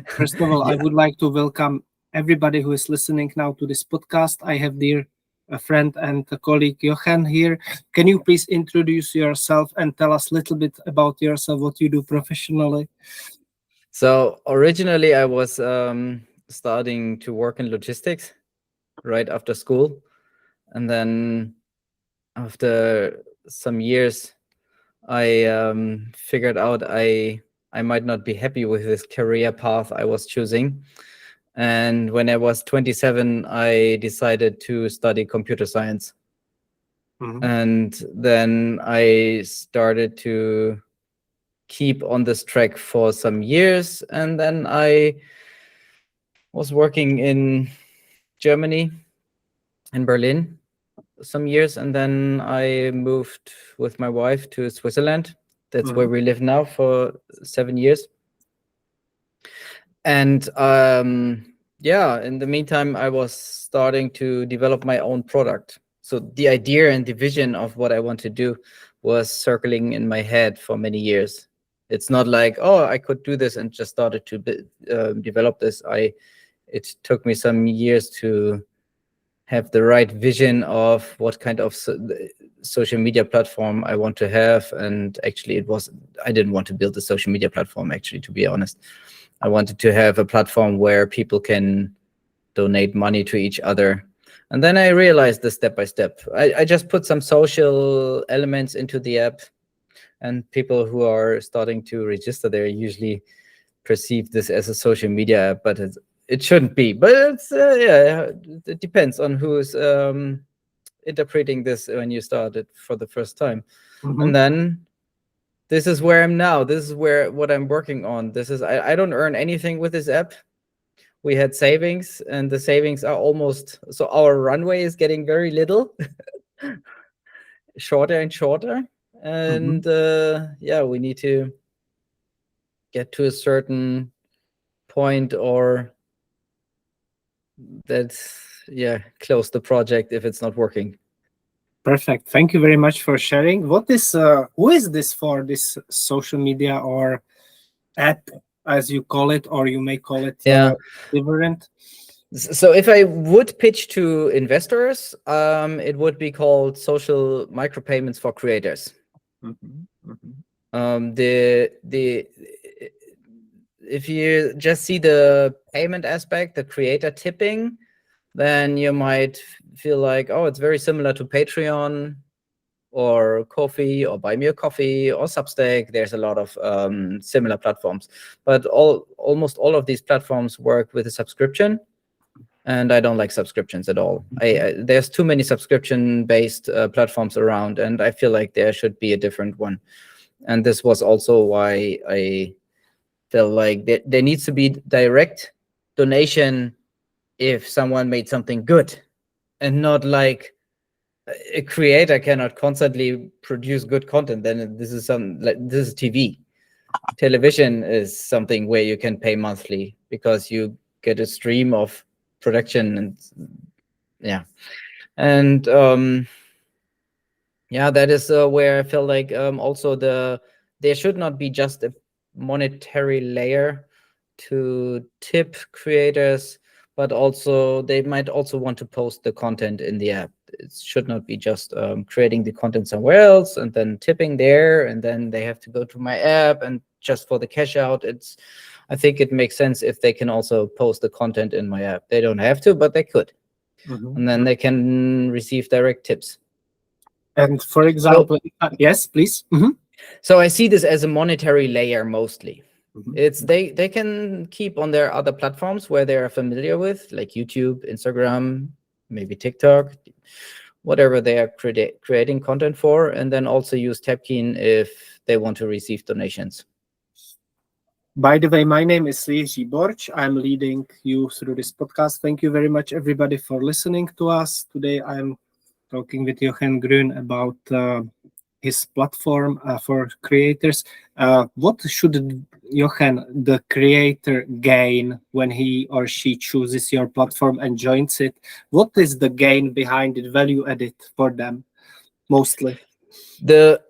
First of all, I Yeah. would like to welcome everybody who is listening now to this podcast. I have dear a friend and a colleague Jochen here. Can you please introduce yourself and tell us a little bit about yourself, what you do professionally? So originally, I was starting to work in logistics right after school, and then after some years, I figured out I might not be happy with this career path I was choosing. And when I was 27, I decided to study computer science. Mhm. And then I started to keep on this track for some years. And then I was working in Germany, in Berlin, some years. And then I moved with my wife to Switzerland. That's where Mhm. we live now for 7 years. And yeah, in the meantime, I was starting to develop my own product. So the idea and the vision of what I want to do was circling in my head for many years. It's not like, oh, I could do this and just started to develop this. It took me some years to have the right vision of what kind of social media platform I want to have. And actually, I didn't want to build a social media platform, actually, to be honest. I wanted to have a platform where people can donate money to each other. And then I realized this step by step. I just put some social elements into the app, and people who are starting to register there usually perceive this as a social media app, but it shouldn't be. But it's yeah, it depends on who's interpreting this when you start it for the first time. And Mhm. then this is where I'm now. This is where what I'm working on. This is I don't earn anything with this app. We had savings, and the savings are almost so our runway is getting very little, shorter and shorter. Mhm. And yeah, we need to get to a certain point, or that's yeah, close the project if it's not working. Perfect. Thank you very much for sharing. What is who is this for? This social media or app, as you call it, or you may call it Yeah. different. So if I would pitch to investors, it would be called social micropayments for creators. Mhm. Mhm. The if you just see the payment aspect, the creator tipping, then you might feel like, oh, it's very similar to Patreon or Coffee or Buy Me a Coffee or Substack. There's a lot of similar platforms, but almost all of these platforms work with a subscription, and I don't like subscriptions at all. There's too many subscription-based platforms around, and I feel like there should be a different one. And this was also why I felt like there needs to be direct donation if someone made something good, and not like a creator cannot constantly produce good content. Then this is this is TV. Television is something where you can pay monthly because you get a stream of production, and yeah. And yeah, that is where I feel like also there should not be just a monetary layer to tip creators, but also they might also want to post the content in the app. It should not be just creating the content somewhere else and then tipping there, and then they have to go to my app and just for the cash out. I think it makes sense if they can also post the content in my app. They don't have to, but they could, and then Mhm. they can receive direct tips. And for So example, yes, please. Mhm. So I see this as a monetary layer mostly. Mhm. It's they can keep on their other platforms where they are familiar with, like YouTube, Instagram, maybe TikTok, whatever they are creating content for, and then also use Tapkeen if they want to receive donations. By the way, my name is Jiří Borč. I'm leading you through this podcast. Thank you very much, everybody, for listening to us. Today, I'm talking with Jochen Gruen about his platform for creators. What should Jochen, the creator, gain when he or she chooses your platform and joins it? What is the gain behind it, value added for them, mostly? The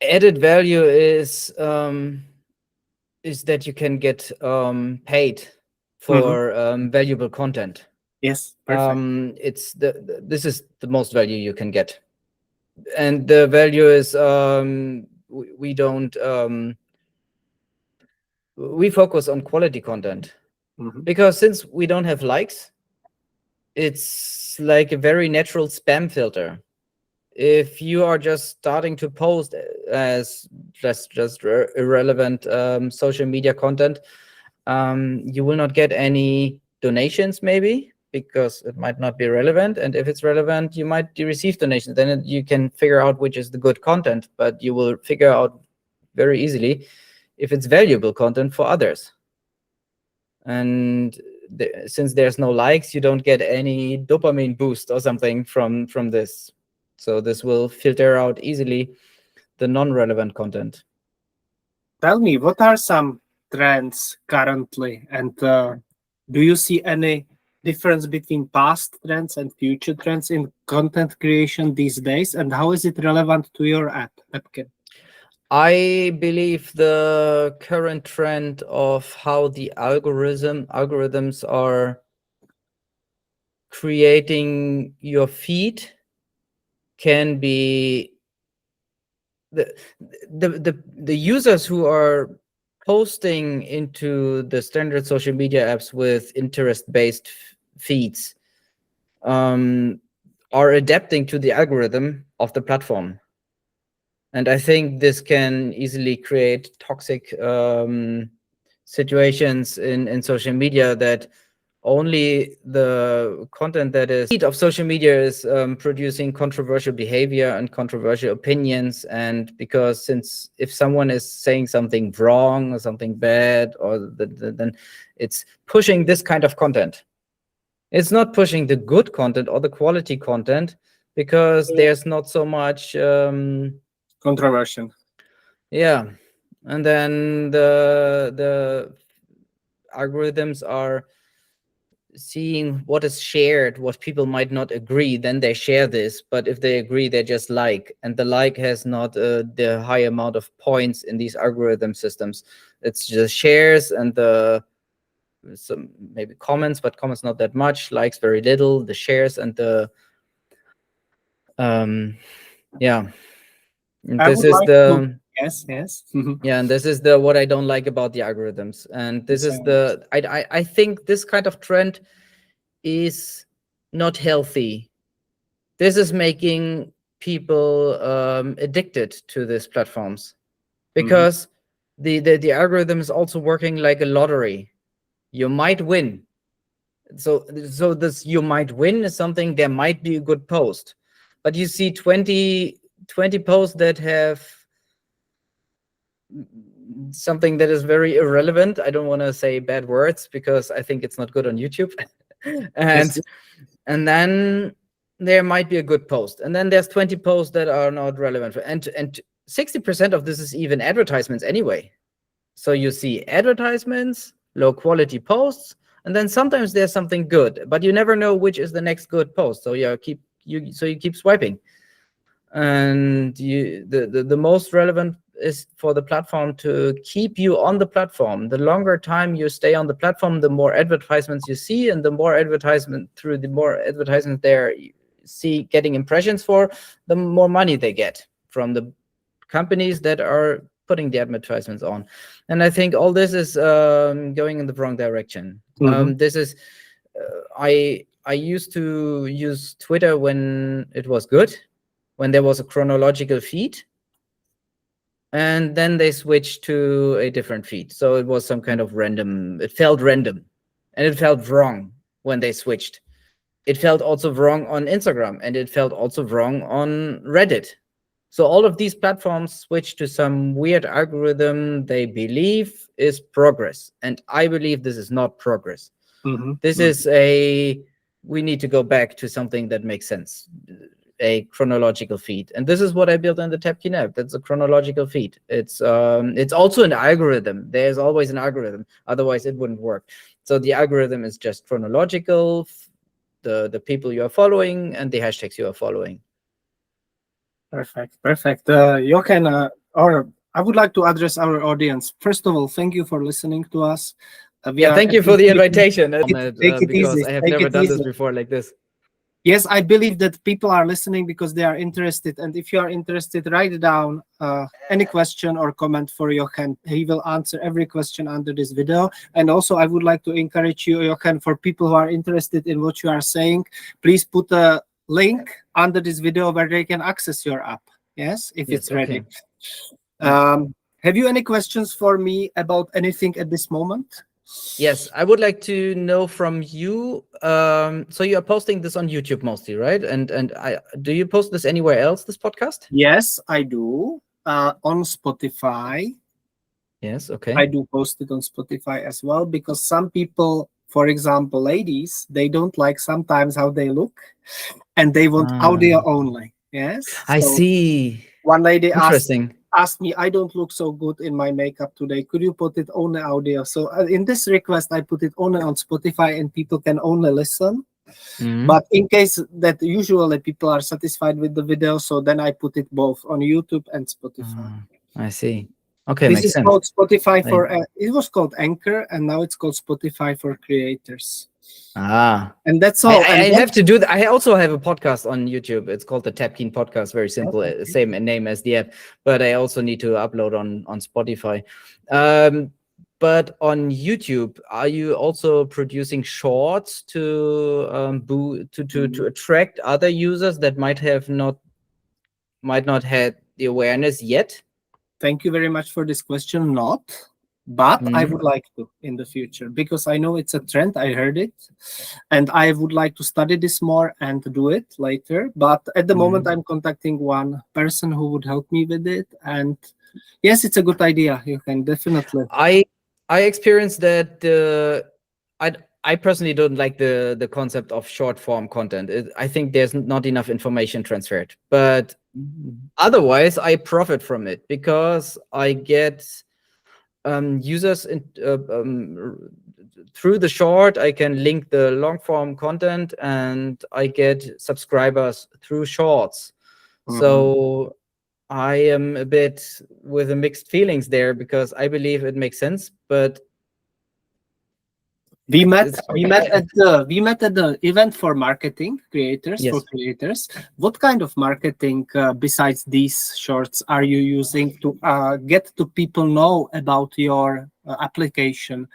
added value is is that you can get paid Mhm. for valuable content. Yes, perfect. It's this is the most value you can get, and the value is we don't we focus on quality content, Mhm. because since we don't have likes, it's like a very natural spam filter. If you are just starting to post as just irrelevant social media content, you will not get any donations, maybe because it might not be relevant. And if it's relevant, you might receive donations. Then you can figure out which is the good content, but you will figure out very easily if it's valuable content for others. And since there's no likes, you don't get any dopamine boost or something from this. So this will filter out easily the non-relevant content. Tell me, what are some trends currently, and do you see any difference between past trends and future trends in content creation these days, and how is it relevant to your app, Epkin? I believe the current trend of how the algorithms are creating your feed can be the the users who are posting into the standard social media apps with interest-based feeds um, are adapting to the algorithm of the platform. And I think this can easily create toxic situations in social media, that only the content that is feed of social media is producing controversial behavior and controversial opinions. And because since if someone is saying something wrong or something bad, or then it's pushing this kind of content. It's not pushing the good content or the quality content, because there's not so much Controversial. yeah. And then the algorithms are seeing what is shared, what people might not agree, then they share this. But if they agree, they just like, and the like has not the high amount of points in these algorithm systems. It's just shares and the some maybe comments, but comments not that much, likes very little, the shares and the um yeah. And I this would is like to, the yes, yes. yeah, and this is the what I don't like about the algorithms. And this is So, the I think this kind of trend is not healthy. This is making people addicted to these platforms, mhm. because the algorithm is also working like a lottery. You might win. So this you might win is something, there might be a good post, but you see 20 posts that have something that is very irrelevant. I don't want to say bad words because I think it's not good on YouTube. Yes, and and then there might be a good post, and then there's 20 posts that are not relevant and 60% of this is even advertisements anyway. So you see advertisements, low quality posts, and then sometimes there's something good, but you never know which is the next good post. So you keep swiping, and the most relevant is for the platform to keep you on the platform. The longer time you stay on the platform, the more advertisements you see, and the more advertisements they're see getting impressions for, the more money they get from the companies that are putting the advertisements on. And I think all this is going in the wrong direction. mhm. This is I used to use Twitter when it was good, when there was a chronological feed, and then they switched to a different feed. So it was some kind of random, it felt random, and it felt wrong when they switched. It felt also wrong on Instagram, and it felt also wrong on Reddit. So all of these platforms switch to some weird algorithm they believe is progress. And I believe this is not progress. Mhm, This mhm. is a, we need to go back to something that makes sense, a chronological feed. And this is what I built in the Tapkin app. That's a chronological feed. It's also an algorithm. There's always an algorithm. Otherwise it wouldn't work. So the algorithm is just chronological, the people you are following and the hashtags you are following. Perfect, perfect. Jochen, or I would like to address our audience. First of all, thank you for listening to us. Yeah, thank you for the invitation. Take it Because easy. I have Take never it done this easy. before like this. Yes, I believe that people are listening because they are interested. And if you are interested, write down any question or comment for Jochen. He will answer every question under this video. And also, I would like to encourage you, Jochen, for people who are interested in what you are saying, please put a link under this video where they can access your app. Yes, if Yes, it's ready. okay. Have you any questions for me about anything at this moment? Yes, I would like to know from you. So you are posting this on YouTube mostly, right? And do you post this anywhere else? This podcast? Yes, I do. On Spotify. Yes. Okay. I do post it on Spotify as well because some people, for example, ladies, they don't like sometimes how they look, and they want audio only. Yes. I So see. one lady Interesting. asked me, I don't look so good in my makeup today. Could you put it only audio? So in this request, I put it only on Spotify and people can only listen. Mhm. But in case that usually people are satisfied with the video, so then I put it both on YouTube and Spotify. I see. Okay, This makes is sense. called Spotify Like- for, it was called Anchor, and now it's called Spotify for creators. And that's I all. And have to do that. I also have a podcast on YouTube. It's called the Tapkeen Podcast. Very simple, same name as the app. But I also need to upload on Spotify. But on YouTube, are you also producing shorts to to attract other users that might not have the awareness yet? Thank you very much for this question. Not, but I Mhm. would like to in the future because I know it's a trend. I heard it, and I would like to study this more and do it later. But at the moment, I'm contacting one person who would help me with it. And yes, it's a good idea. You can definitely. I experienced that I personally don't like the concept of short form content. I think there's not enough information transferred. But otherwise, I profit from it because I get users through the short. I can link the long form content, and I get subscribers through shorts. So I am a bit with a mixed feelings there because I believe it makes sense, but We met at the event for marketing creators. Yes. For creators. What kind of marketing besides these shorts are you using to get to people know about your application?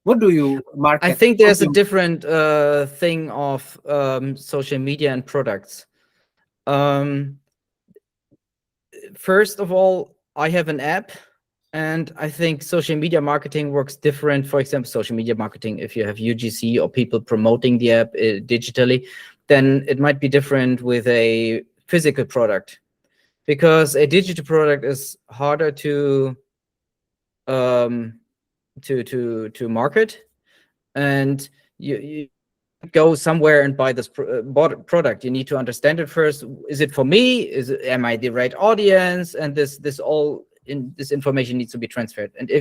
What do you market? I think there's a different thing of social media and products. First of all, I have an app, and I think social media marketing works different. For example, social media marketing, if you have UGC or people promoting the app digitally, then it might be different with a physical product, because a digital product is harder to market, and you go somewhere and buy this product. You need to understand it first. Is it for me? Am I the right audience? And this information needs to be transferred. And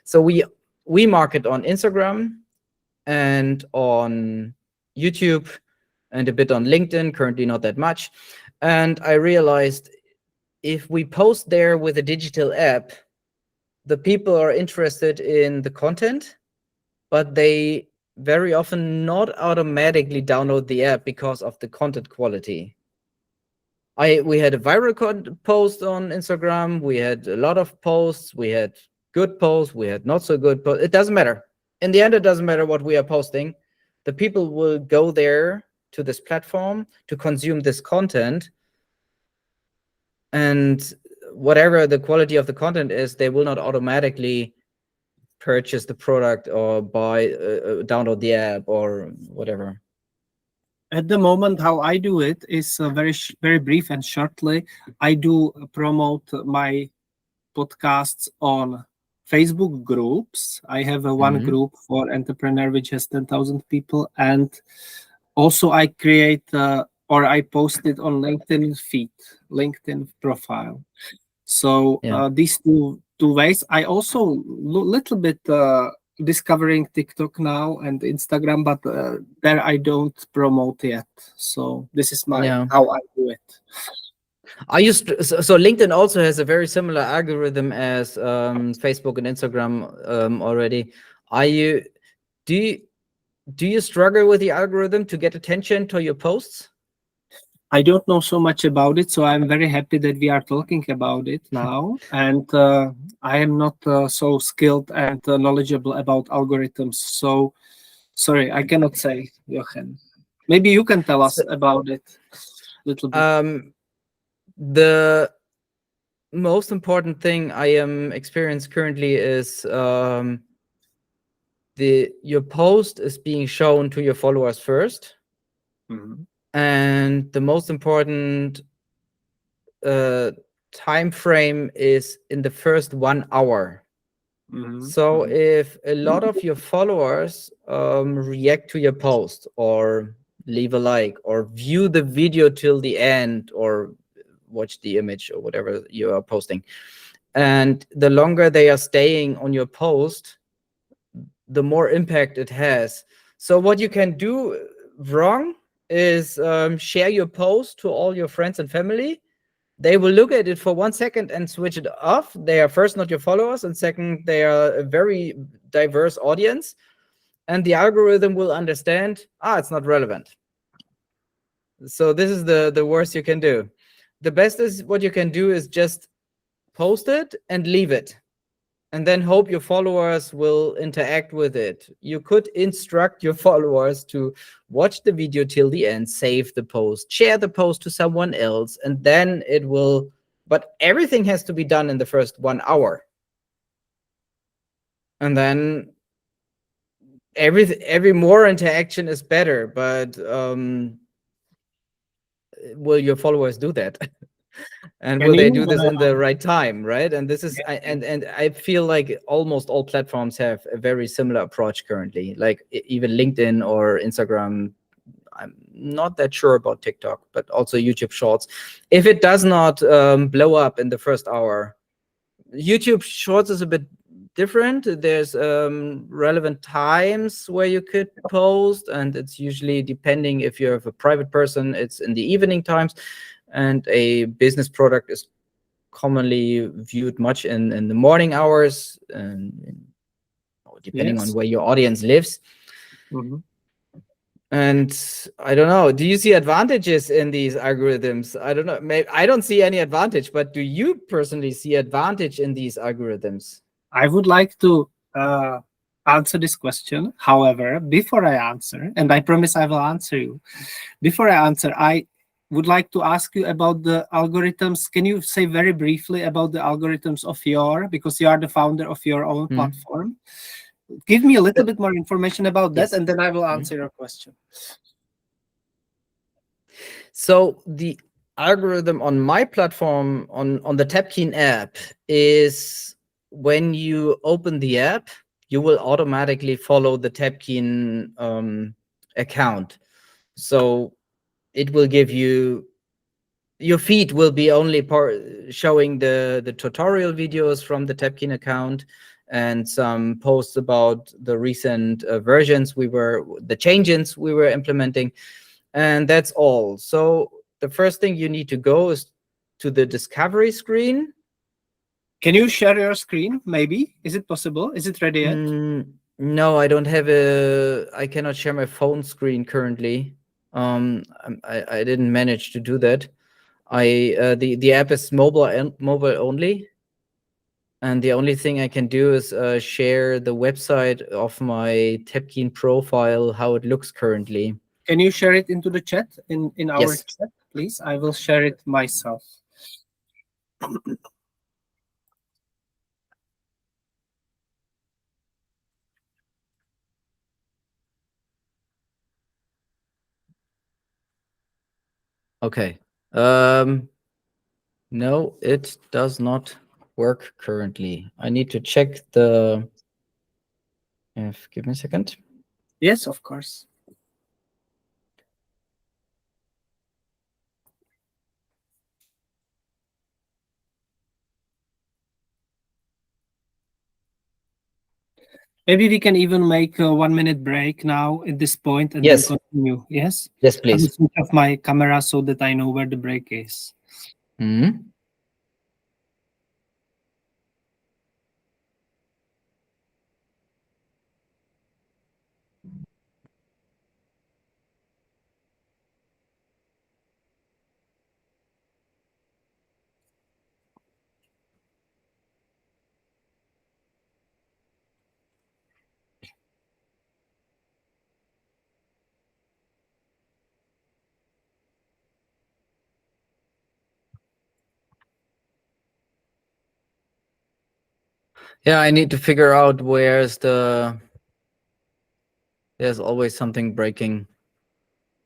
so we market on Instagram and on YouTube and a bit on LinkedIn, currently not that much. And I realized if we post there with a digital app, the people are interested in the content, but they very often not automatically download the app because of the content quality. We had a viral post on Instagram. We had a lot of posts. We had good posts. We had not so good posts. It doesn't matter. In the end, it doesn't matter what we are posting. The people will go there to this platform to consume this content. And whatever the quality of the content is, they will not automatically purchase the product or buy download the app or whatever. At the moment, how I do it is very brief and shortly. I do promote my podcasts on Facebook groups. I have one group for entrepreneur which has 10,000 people, and also I create or I post it on LinkedIn profile. So these two ways. I also little bit discovering TikTok now and Instagram, but there I don't promote yet. So this is how I do it. I used so LinkedIn also has a very similar algorithm as Facebook and Instagram already. Are you do you do you struggle with the algorithm to get attention to your posts? I don't know so much about it, so I'm very happy that we are talking about it now. And I am not so skilled and knowledgeable about algorithms. So, sorry, I cannot say, Jochen. Maybe you can tell us So, about it a little bit. the most important thing I am experiencing currently is your post is being shown to your followers first, and the most important time frame is in the first 1 hour. So if a lot of your followers react to your post or leave a like or view the video till the end or watch the image or whatever you are posting, and the longer they are staying on your post, the more impact it has. So what you can do wrong is share your post to all your friends and family. They will look at it for 1 second and switch it off. They are first not your followers, and second, they are a very diverse audience. And the algorithm will understand, it's not relevant. So this is the worst you can do. The best is what you can do is just post it and leave it, and then hope your followers will interact with it. You could instruct your followers to watch the video till the end, save the post, share the post to someone else, and then it will. But everything has to be done in the first 1 hour. And then every more interaction is better. But will your followers do that? And Can will they you? do this in the right time, right? And this is Yeah. and I feel like almost all platforms have a very similar approach currently, like even LinkedIn or Instagram. I'm not that sure about TikTok, but also YouTube Shorts. If it does not blow up in the first hour, YouTube Shorts is a bit different. There's relevant times where you could post, and it's usually depending if you're a private person, it's in the evening times, and a business product is commonly viewed much in the morning hours, and depending on Yes. where your audience lives. And I don't know, do you see advantages in these algorithms? I don't know, maybe I don't see any advantage, but do you personally see advantage in these algorithms? I would like to answer this question. However, before I answer, and I promise I will answer you, before I answer, I would like to ask you about the algorithms. Can you say very briefly about the algorithms of because you are the founder of your own platform? Give me a little bit more information about that, and then I will answer your question. So the algorithm on my platform, on the Tapkeen app, is when you open the app, you will automatically follow the Tapkeen account. So it will give you, your feed will be only showing the tutorial videos from the Tapkeen account and some posts about the recent versions the changes we were implementing, and that's all. So the first thing you need to go is to the discovery screen. Can you share your screen, maybe? Is it possible? Is it ready yet? No, I don't have I cannot share my phone screen currently. I didn't manage to do that. The app is mobile only, and the only thing I can do is share the website of my Tapkeen profile, how it looks currently. Can you share it into the chat, in our Yes. chat, please? I will share it myself. Okay. No, it does not work currently. I need to check the. Give me a second. Yes, of course. Maybe we can even make a 1-minute break now at this point and then Yes. continue. Yes? Yes, I will please. switch off my camera so that I know where the break is. Mhm. Yeah, I need to figure out there's always something breaking,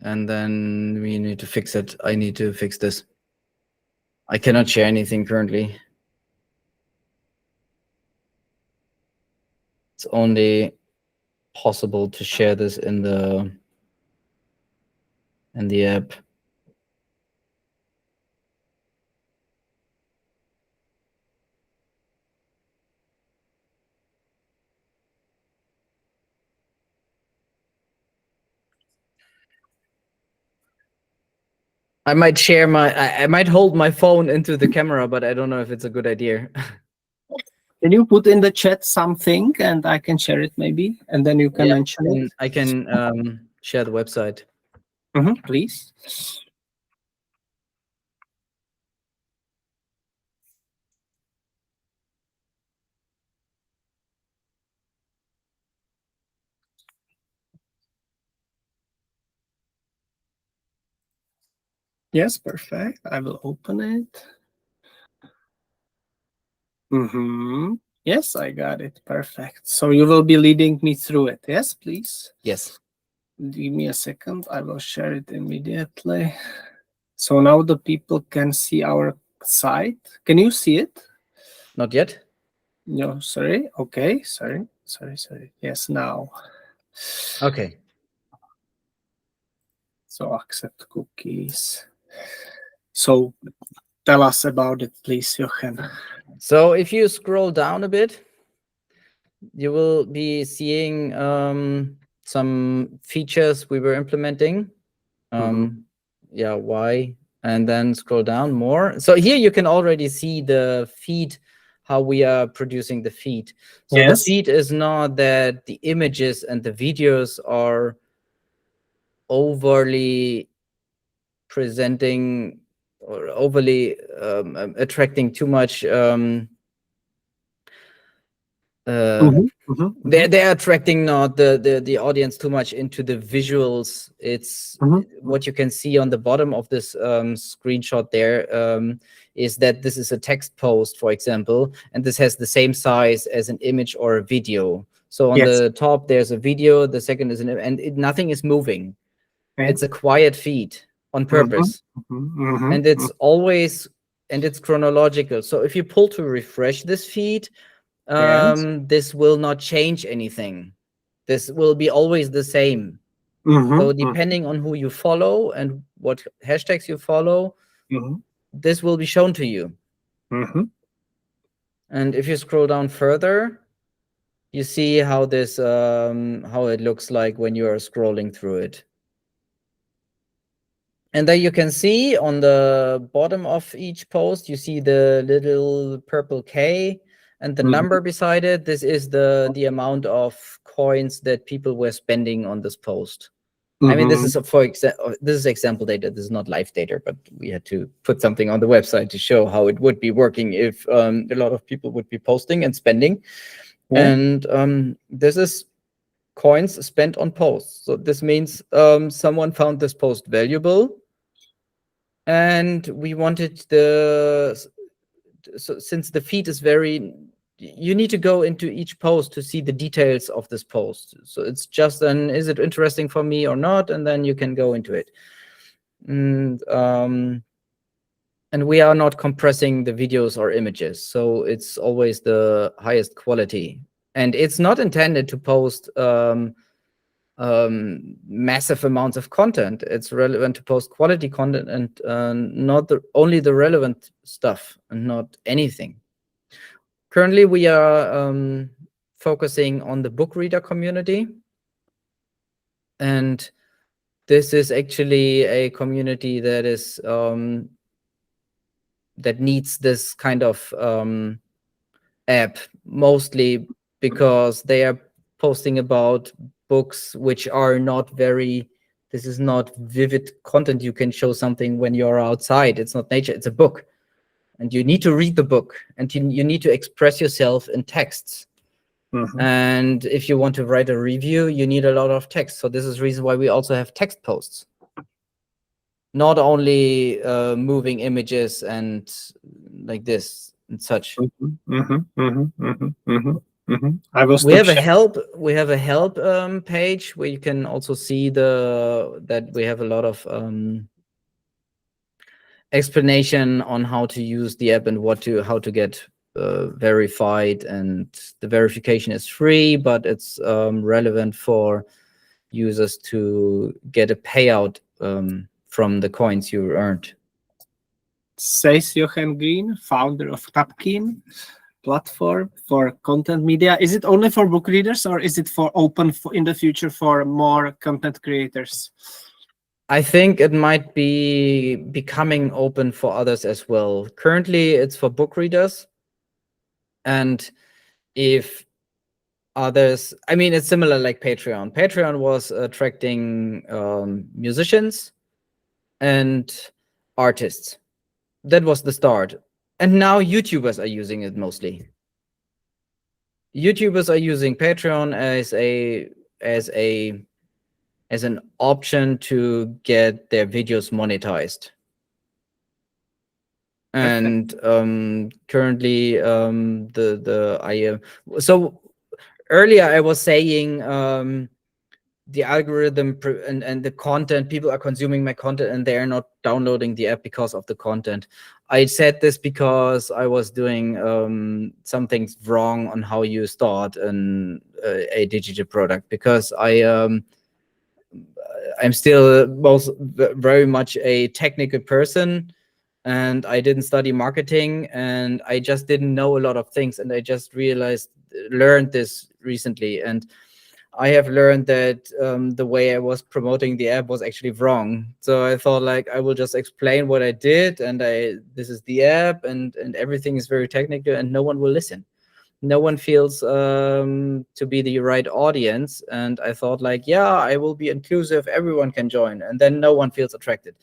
and then we need to fix it. I need to fix this. I cannot share anything currently. It's only possible to share this in the app. I might share I might hold my phone into the camera, but I don't know if it's a good idea. Can you put in the chat something and I can share it maybe, and then you can Yeah, mention it? I can share the website. Please. Yes, perfect. I will open it. Yes, I got it. Perfect. So you will be leading me through it. Yes, please. Yes. Give me a second. I will share it immediately. So now the people can see our site. Can you see it? Not yet. No, sorry. Okay, sorry. Yes, now. Okay. So accept cookies. So tell us about it, please, Jochen. So if you scroll down a bit, you will be seeing some features we were implementing. Yeah, why? And then scroll down more. So here you can already see the feed, how we are producing the feed. So the Yes. feed is not that the images and the videos are overly presenting or overly attracting too much they're attracting not the audience too much into the visuals. It's what you can see on the bottom of this screenshot there is that this is a text post, for example, and this has the same size as an image or a video. So on the top there's a video, the second is nothing is moving. It's a quiet feed on purpose. And it's always, and it's chronological. So if you pull to refresh this feed, this will not change anything. This will be always the same. So depending on who you follow and what hashtags you follow, this will be shown to you. And if you scroll down further, you see how this how it looks like when you are scrolling through it. And then you can see on the bottom of each post, you see the little purple K and the number beside it. This is the amount of coins that people were spending on this post. I mean, this is this is example data. This is not live data, but we had to put something on the website to show how it would be working if a lot of people would be posting and spending. And this is coins spent on posts. So this means someone found this post valuable, and we wanted so since the feed is very, you need to go into each post to see the details of this post. So it's just is it interesting for me or not, and then you can go into it. And we are not compressing the videos or images, so it's always the highest quality, and it's not intended to post massive amounts of content. It's relevant to post quality content and not only the relevant stuff and not anything. Currently, we are focusing on the book reader community. And this is actually a community that is that needs this kind of app, mostly because they are posting about books which are not very, this is not vivid content. You can show something when you're outside. It's not nature, it's a book. And you need to read the book, and you need to express yourself in texts. And if you want to write a review, you need a lot of text. So this is the reason why we also have text posts, not only moving images and like this and such. I was We have a help page where you can also see that we have a lot of explanation on how to use the app and how to get verified. And the verification is free, but it's relevant for users to get a payout from the coins you earned. Says Jochen Gruen, founder of Tapkin platform for content media. Is it only for book readers, or is it for open in the future for more content creators? I think it might be becoming open for others as well. Currently, it's for book readers. And if others, I mean, it's similar like Patreon. Patreon was attracting musicians and artists. That was the start. And now YouTubers are using it mostly. YouTubers are using Patreon as an option to get their videos monetized. And currently, so earlier I was saying the algorithm and the content, people are consuming my content and they are not downloading the app because of the content. I said this because I was doing something wrong on how you start a digital product, because I'm still very much a technical person, and I didn't study marketing, and I just didn't know a lot of things, and I just learned this recently. And I have learned that the way I was promoting the app was actually wrong. So I thought, like, I will just explain what I did, and this is the app, and everything is very technical, and no one will listen. No one feels to be the right audience. And I thought, like, yeah, I will be inclusive, everyone can join, and then no one feels attracted,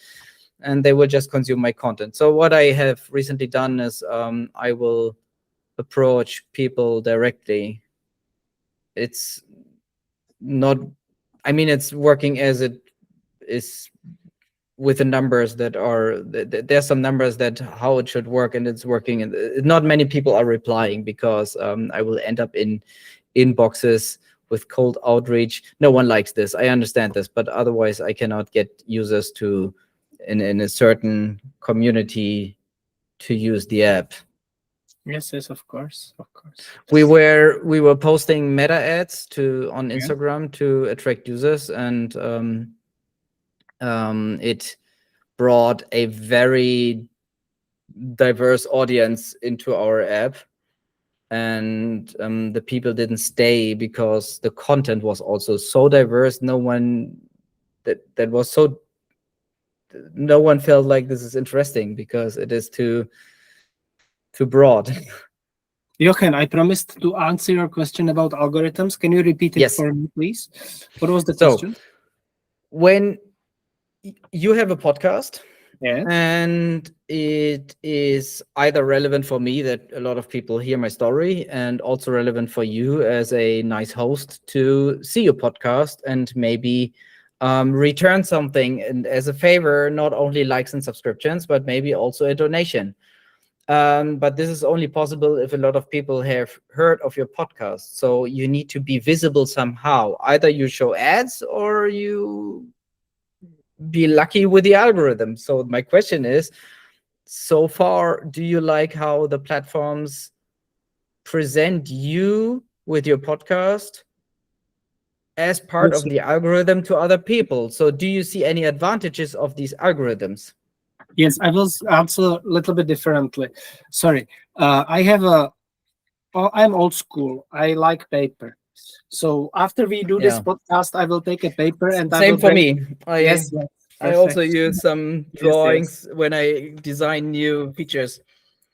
and they will just consume my content. So what I have recently done is I will approach people directly. It's not, I mean, it's working as it is with the numbers that are, there's some numbers that how it should work, and it's working. And not many people are replying, because I will end up in inboxes with cold outreach. No one likes this. I understand this, but otherwise I cannot get users to in a certain community to use the app. Yes, of course. We were posting meta ads on Instagram to attract users, and it brought a very diverse audience into our app. And the people didn't stay because the content was also so diverse. No one felt like this is interesting, because it is too broad. Jochen, I promised to answer your question about algorithms. Can you repeat it for me, please? What was the question? When you have a podcast, yeah, and it is either relevant for me that a lot of people hear my story, and also relevant for you as a nice host to see your podcast and maybe return something, and as a favor, not only likes and subscriptions, but maybe also a donation. But this is only possible if a lot of people have heard of your podcast. So you need to be visible somehow. Either you show ads, or you be lucky with the algorithm. So my question is, so far, do you like how the platforms present you with your podcast as part of the algorithm to other people? So do you see any advantages of these algorithms? Yes, I will answer a little bit differently. Sorry, I'm old school. I like paper. So after we do this podcast, I will take a paper and same for me. Yes. I also Perfect. use some Yes, yes. drawings when I design new features.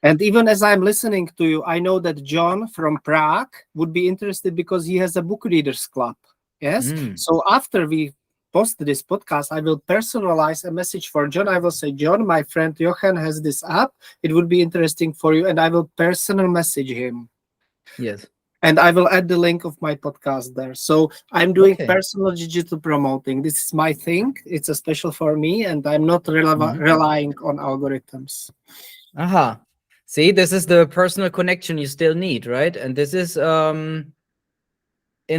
And even as I'm listening to you, I know that John from Prague would be interested because he has a book readers club. Yes. Mm, So after we post this podcast, I will personalize a message for John. I will say, John, my friend Jochen has this app. It would be interesting for you. And I will personal message him. yes. And I will add the link of my podcast there. So I'm doing Okay. personal digital promoting. This is my thing. It's a special for me, and I'm not Mhm. relying on algorithms. Aha. See, this is the personal connection you still need, right? And this is in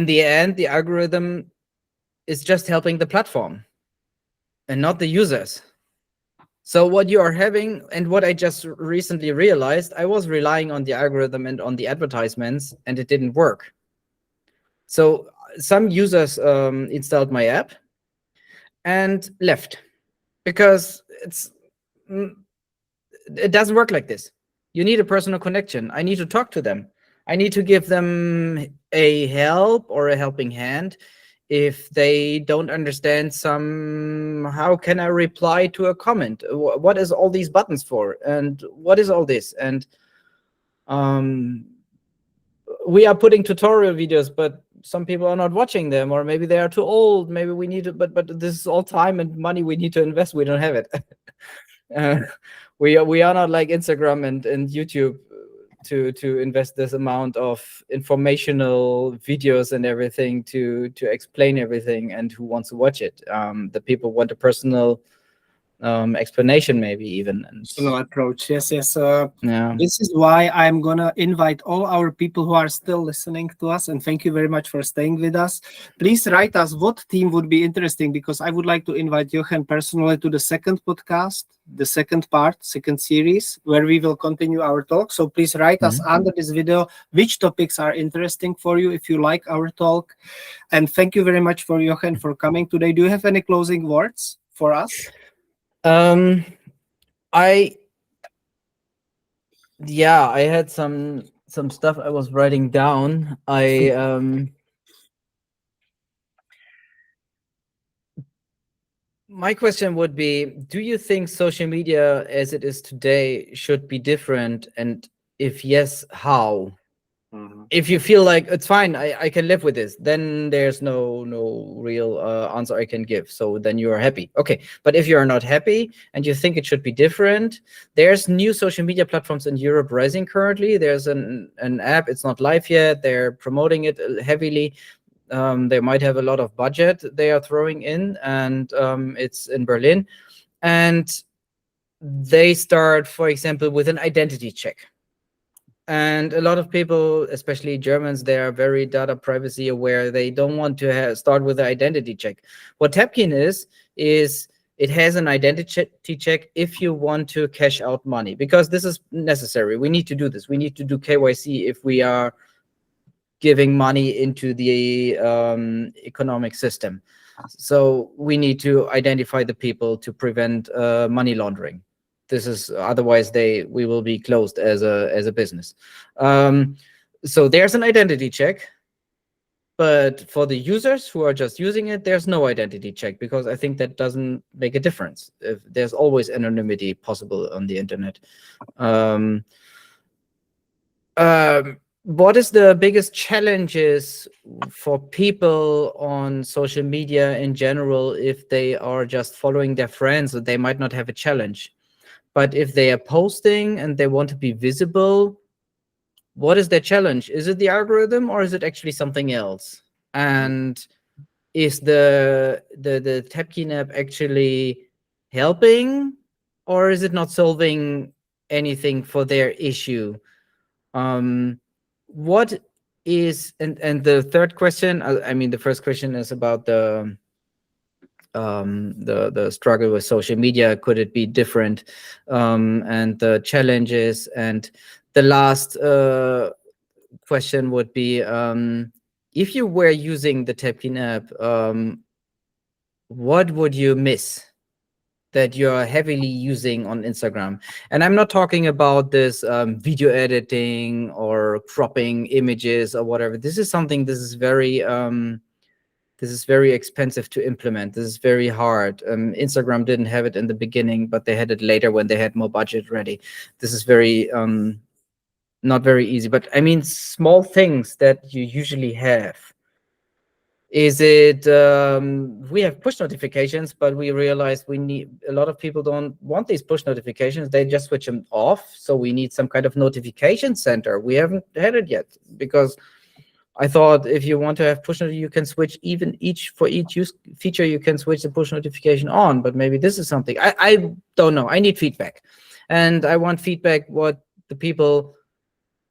the end, the algorithm is just helping the platform and not the users. So what you are having, and what I just recently realized, I was relying on the algorithm and on the advertisements, and it didn't work. So some users installed my app and left because mm, it doesn't work like this. You need a personal connection. I need to talk to them. I need to give them a help or a helping hand. If they don't understand some, how can I reply to a comment? What is all these buttons for? And what is all this? And um, we are putting tutorial videos, but some people are not watching them, or maybe they are too old. Maybe we need to, but this is all time and money we need to invest. We don't have it. uh, we are not like Instagram and YouTube to invest this amount of informational videos and everything to explain everything, and who wants to watch it. The people want a personal explanation, maybe even. And Personal approach. Yes, yes. yeah. This is why I'm gonna invite all our people who are still listening to us, and thank you very much for staying with us. Please write us what theme would be interesting, because I would like to invite Jochen personally to the second podcast, the second part, second series, where we will continue our talk. So please write us Mhm. under this video which topics are interesting for you if you like our talk. And thank you very much for Jochen for coming today. Do you have any closing words for us? um I Yeah, I had some stuff I was writing down. I My question would be, do you think social media as it is today should be different? And if yes, how? Mhm. If you feel like it's fine, I can live with this, then there's no real answer I can give. So then you are happy. Okay. But if you're not happy and you think it should be different, there's new social media platforms in Europe rising currently. There's an app, it's not live yet. They're promoting it heavily. They might have a lot of budget they are throwing in, and it's in Berlin. And they start, for example, with an identity check. And a lot of people, especially Germans, they are very data privacy aware. They don't want to start with an identity check. What Tapkin is it has an identity check if you want to cash out money, because this is necessary. We need to do this. We need to do KYC if we are giving money into the economic system. So we need to identify the people to prevent money laundering. This is, otherwise we will be closed as a business. So there's an identity check, but for the users who are just using it, there's no identity check, because I think that doesn't make a difference. If there's always anonymity possible on the internet. Um, what is the biggest challenges for people on social media in general? If they are just following their friends, they might not have a challenge. But if they are posting and they want to be visible, what is their challenge? Is it the algorithm, or is it actually something else? And is the Tapkin app actually helping, or is it not solving anything for their issue? What is, and the third question, I mean, the first question is about the struggle with social media. Could it be different? And the challenges. And the last question would be, if you were using the Tapkin app, what would you miss that you're heavily using on Instagram? And I'm not talking about this video editing or cropping images or whatever. This is something, this is very this is very expensive to implement. This is very hard. Instagram didn't have it in the beginning, but they had it later when they had more budget ready. This is very not very easy. But I mean, small things that you usually have. Is it we have push notifications, but we realize we need, a lot of people don't want these push notifications. They just switch them off. So we need some kind of notification center. We haven't had it yet, because I thought if you want to have push notification, you can switch for each use feature, you can switch the push notification on. But maybe this is something I don't know. I need feedback, and I want feedback what the people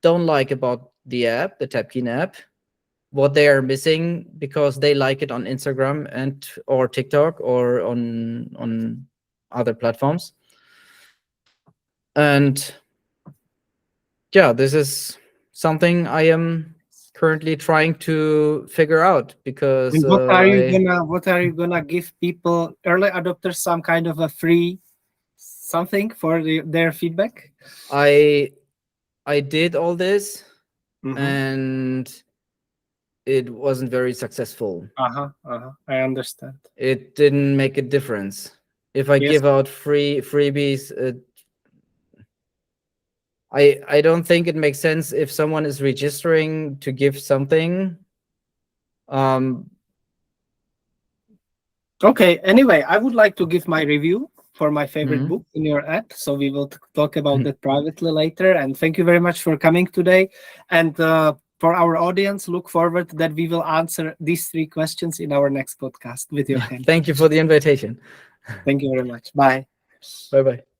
don't like about the app, the Tapkeen app, what they are missing because they like it on Instagram and or TikTok or on other platforms. And yeah, this is something I am currently trying to figure out, because And what are you gonna give people, early adopters, some kind of a free something for their feedback? I did all this, Mhm. and it wasn't very successful. I understand. It didn't make a difference. If I Yes. give out freebies, I don't think it makes sense if someone is registering to give something. Okay. Anyway, I would like to give my review for my favorite Mhm. book in your app. So we will talk about that privately later. And thank you very much for coming today. And for our audience, look forward that we will answer these 3 questions in our next podcast with Yeah, Jochen. thank you for the invitation. Thank you very much. Bye. Bye bye.